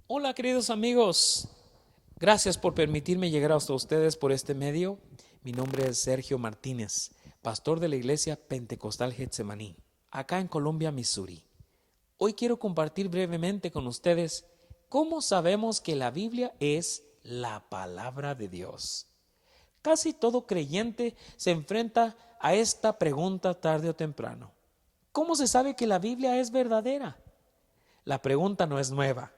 Hola queridos amigos, gracias por permitirme llegar hasta ustedes por este medio. Mi nombre es Sergio Martínez, pastor de la iglesia Pentecostal Getsemaní, acá en Columbia, Missouri. Hoy quiero compartir brevemente con ustedes cómo sabemos que la Biblia es la palabra de Dios. Casi todo creyente se enfrenta a esta pregunta tarde o temprano. ¿Cómo se sabe que la Biblia es verdadera? La pregunta no es nueva.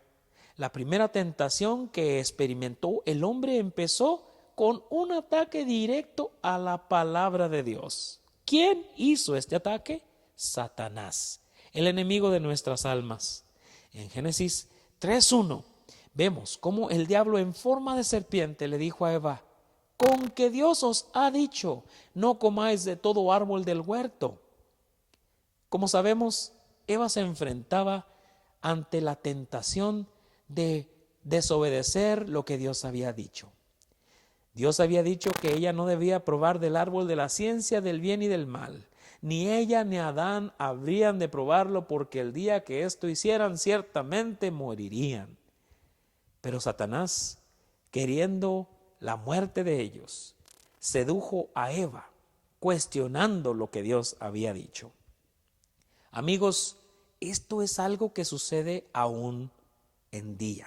La primera tentación que experimentó el hombre empezó con un ataque directo a la palabra de Dios. ¿Quién hizo este ataque? Satanás, el enemigo de nuestras almas. En Génesis 3:1 vemos cómo el diablo en forma de serpiente le dijo a Eva: con que Dios os ha dicho, no comáis de todo árbol del huerto. Como sabemos, Eva se enfrentaba ante la tentación de desobedecer lo que Dios había dicho. Dios había dicho que ella no debía probar del árbol de la ciencia del bien y del mal. Ni ella ni Adán habrían de probarlo, porque el día que esto hicieran ciertamente morirían. Pero Satanás, queriendo la muerte de ellos, sedujo a Eva, cuestionando lo que Dios había dicho. Amigos, esto es algo que sucede aún en día.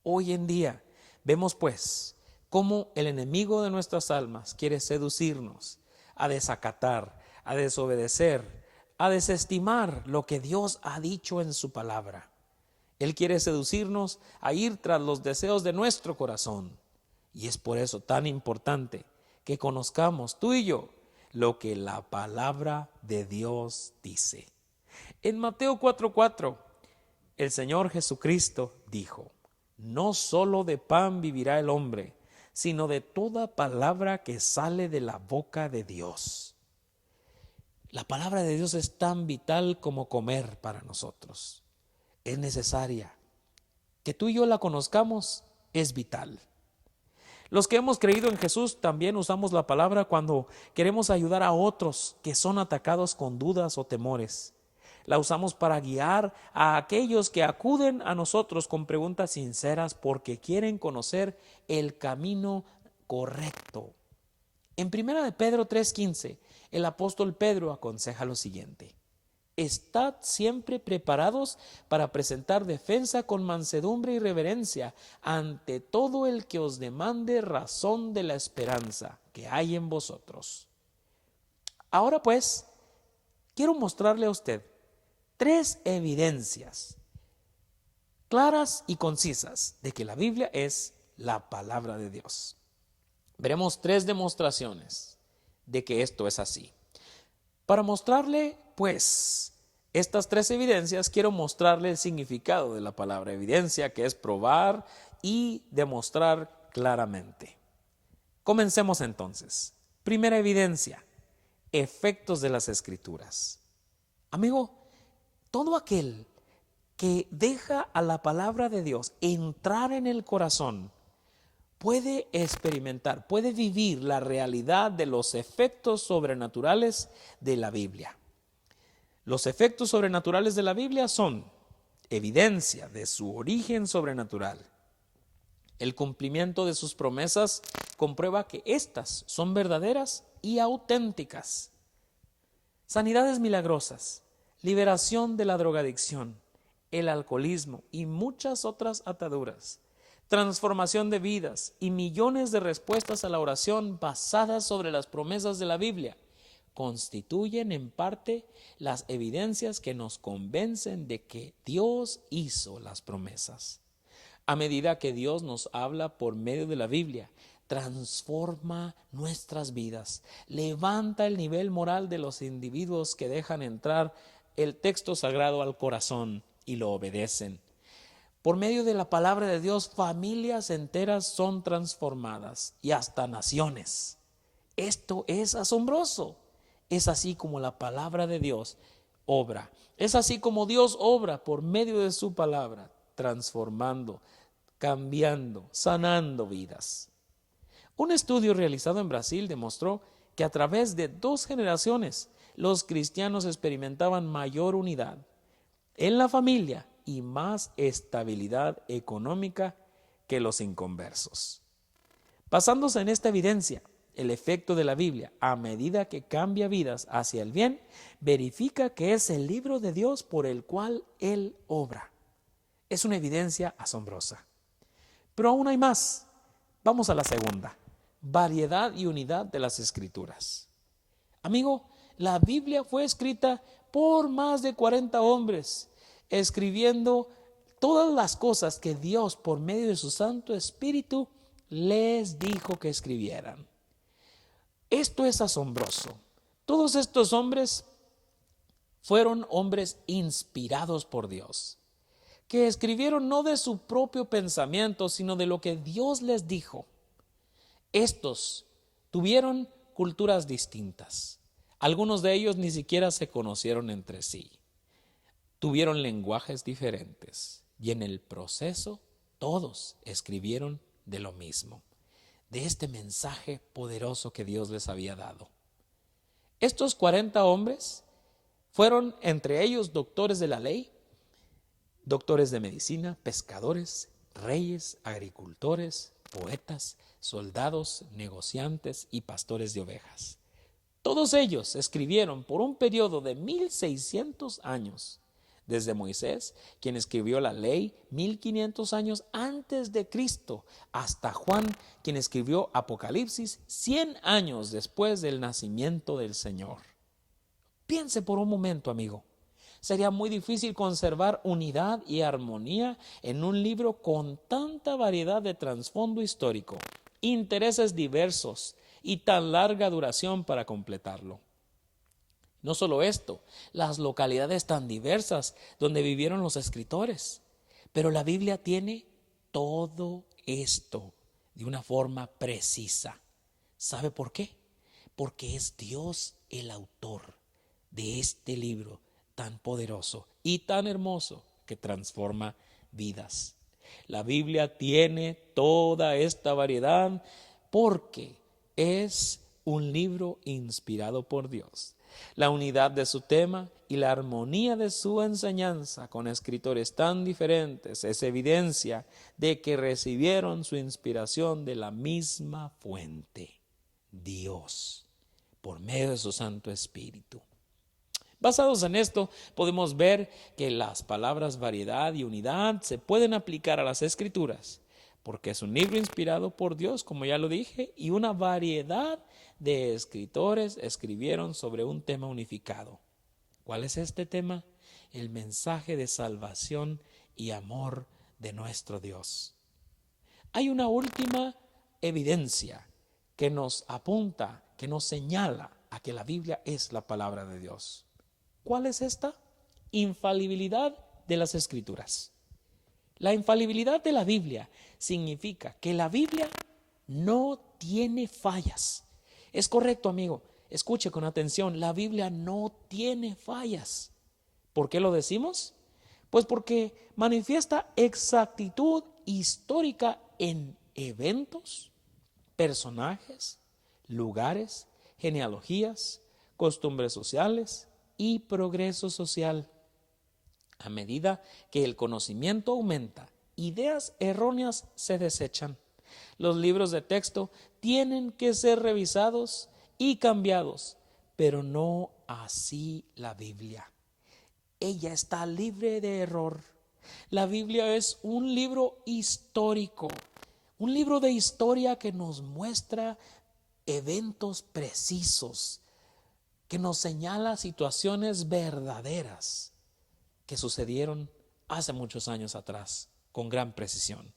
Hoy en día vemos pues cómo el enemigo de nuestras almas quiere seducirnos a desacatar, a desobedecer, a desestimar lo que Dios ha dicho en su palabra. Él quiere seducirnos a ir tras los deseos de nuestro corazón. Y es por eso tan importante que conozcamos tú y yo lo que la palabra de Dios dice. En Mateo 4:4, el Señor Jesucristo dijo: no solo de pan vivirá el hombre, sino de toda palabra que sale de la boca de Dios. La palabra de Dios es tan vital como comer para nosotros. Es necesaria. Que tú y yo la conozcamos es vital. Los que hemos creído en Jesús también usamos la palabra cuando queremos ayudar a otros que son atacados con dudas o temores. La usamos para guiar a aquellos que acuden a nosotros con preguntas sinceras porque quieren conocer el camino correcto. En 1 de Pedro 3:15, el apóstol Pedro aconseja lo siguiente: estad siempre preparados para presentar defensa con mansedumbre y reverencia ante todo el que os demande razón de la esperanza que hay en vosotros. Ahora pues, quiero mostrarle a usted 3 evidencias claras y concisas de que la Biblia es la palabra de Dios. Veremos 3 demostraciones de que esto es así. Para mostrarle, pues, estas 3 evidencias, quiero mostrarle el significado de la palabra evidencia, que es probar y demostrar claramente. Comencemos entonces. Primera evidencia: efectos de las Escrituras. Amigo, todo aquel que deja a la palabra de Dios entrar en el corazón puede experimentar, puede vivir la realidad de los efectos sobrenaturales de la Biblia. Los efectos sobrenaturales de la Biblia son evidencia de su origen sobrenatural. El cumplimiento de sus promesas comprueba que éstas son verdaderas y auténticas. Sanidades milagrosas, liberación de la drogadicción, el alcoholismo y muchas otras ataduras, transformación de vidas y millones de respuestas a la oración basadas sobre las promesas de la Biblia constituyen en parte las evidencias que nos convencen de que Dios hizo las promesas. A medida que Dios nos habla por medio de la Biblia, transforma nuestras vidas, levanta el nivel moral de los individuos que dejan entrar el texto sagrado al corazón y lo obedecen. Por medio de la palabra de Dios, familias enteras son transformadas y hasta naciones. Esto es asombroso. Es así como la palabra de Dios obra. Es así como Dios obra por medio de su palabra, transformando, cambiando, sanando vidas. Un estudio realizado en Brasil demostró que a través de 2 generaciones los cristianos experimentaban mayor unidad en la familia y más estabilidad económica que los inconversos. Basándose en esta evidencia, el efecto de la Biblia, a medida que cambia vidas hacia el bien, verifica que es el libro de Dios por el cual Él obra. Es una evidencia asombrosa. Pero aún hay más. Vamos a la segunda: variedad y unidad de las Escrituras. Amigo, la Biblia fue escrita por más de 40 hombres, escribiendo todas las cosas que Dios, por medio de su Santo Espíritu, les dijo que escribieran. Esto es asombroso. Todos estos hombres fueron hombres inspirados por Dios, que escribieron no de su propio pensamiento, sino de lo que Dios les dijo. Estos tuvieron culturas distintas. Algunos de ellos ni siquiera se conocieron entre sí. Tuvieron lenguajes diferentes y en el proceso todos escribieron de lo mismo, de este mensaje poderoso que Dios les había dado. Estos 40 hombres fueron entre ellos doctores de la ley, doctores de medicina, pescadores, reyes, agricultores, poetas, soldados, negociantes y pastores de ovejas. Todos ellos escribieron por un periodo de 1600 años, desde Moisés, quien escribió la ley 1500 años antes de Cristo, hasta Juan, quien escribió Apocalipsis 100 años después del nacimiento del Señor. Piense por un momento, amigo. Sería muy difícil conservar unidad y armonía en un libro con tanta variedad de trasfondo histórico, intereses diversos y tan larga duración para completarlo. No solo esto, las localidades tan diversas donde vivieron los escritores, pero la Biblia tiene todo esto de una forma precisa. ¿Sabe por qué? Porque es Dios el autor de este libro tan poderoso y tan hermoso que transforma vidas. La Biblia tiene toda esta variedad porque es un libro inspirado por Dios. La unidad de su tema y la armonía de su enseñanza con escritores tan diferentes es evidencia de que recibieron su inspiración de la misma fuente, Dios, por medio de su Santo Espíritu. Basados en esto, podemos ver que las palabras variedad y unidad se pueden aplicar a las Escrituras, porque es un libro inspirado por Dios, como ya lo dije, y una variedad de escritores escribieron sobre un tema unificado. ¿Cuál es este tema? El mensaje de salvación y amor de nuestro Dios. Hay una última evidencia que nos apunta, que nos señala a que la Biblia es la palabra de Dios. ¿Cuál es esta? Infalibilidad de las Escrituras. La infalibilidad de la Biblia significa que la Biblia no tiene fallas. Es correcto, amigo. Escuche con atención. La Biblia no tiene fallas. ¿Por qué lo decimos? Pues porque manifiesta exactitud histórica en eventos, personajes, lugares, genealogías, costumbres sociales y progreso social. A medida que el conocimiento aumenta, ideas erróneas se desechan. Los libros de texto tienen que ser revisados y cambiados, pero no así la Biblia. Ella está libre de error. La Biblia es un libro histórico, un libro de historia que nos muestra eventos precisos, que nos señala situaciones verdaderas que sucedieron hace muchos años atrás con gran precisión.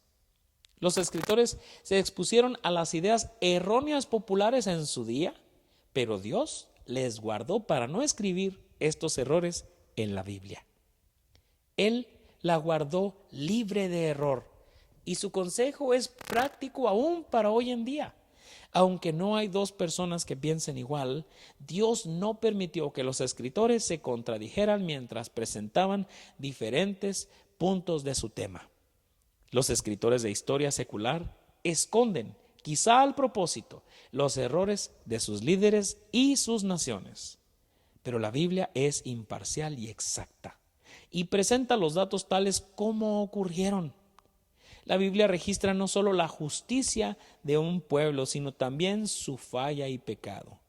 Los escritores se expusieron a las ideas erróneas populares en su día, pero Dios les guardó para no escribir estos errores en la Biblia. Él la guardó libre de error y su consejo es práctico aún para hoy en día. Aunque no hay dos personas que piensen igual, Dios no permitió que los escritores se contradijeran mientras presentaban diferentes puntos de su tema. Los escritores de historia secular esconden, quizá al propósito, los errores de sus líderes y sus naciones. Pero la Biblia es imparcial y exacta, y presenta los datos tales como ocurrieron. La Biblia registra no solo la justicia de un pueblo, sino también su falla y pecado.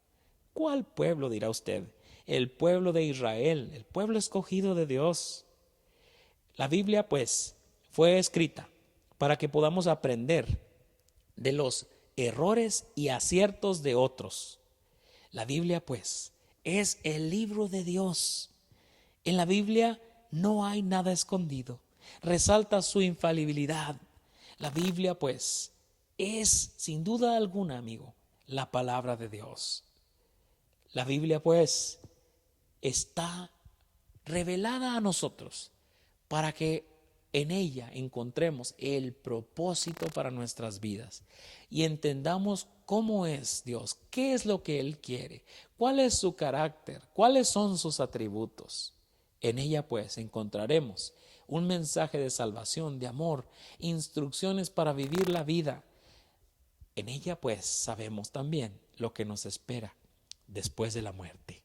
¿Cuál pueblo, dirá usted? El pueblo de Israel, el pueblo escogido de Dios. La Biblia, pues, fue escrita para que podamos aprender de los errores y aciertos de otros. La Biblia, pues, es el libro de Dios. En la Biblia no hay nada escondido. Resalta su infalibilidad. La Biblia, pues, es, sin duda alguna, amigo, la palabra de Dios. La Biblia, pues, está revelada a nosotros para que en ella encontremos el propósito para nuestras vidas y entendamos cómo es Dios, qué es lo que Él quiere, cuál es su carácter, cuáles son sus atributos. En ella pues encontraremos un mensaje de salvación, de amor, instrucciones para vivir la vida. En ella pues sabemos también lo que nos espera después de la muerte.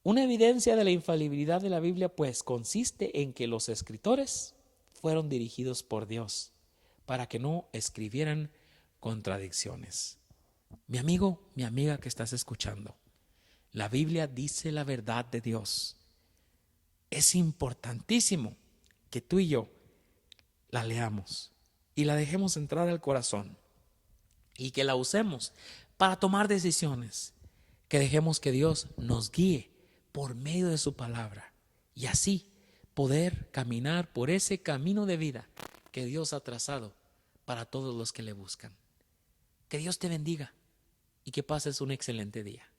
Una evidencia de la infalibilidad de la Biblia, pues, consiste en que los escritores fueron dirigidos por Dios para que no escribieran contradicciones. Mi amigo, mi amiga que estás escuchando, la Biblia dice la verdad de Dios. Es importantísimo que tú y yo la leamos y la dejemos entrar al corazón y que la usemos para tomar decisiones, que dejemos que Dios nos guíe por medio de su palabra y así poder caminar por ese camino de vida que Dios ha trazado para todos los que le buscan. Que Dios te bendiga y que pases un excelente día.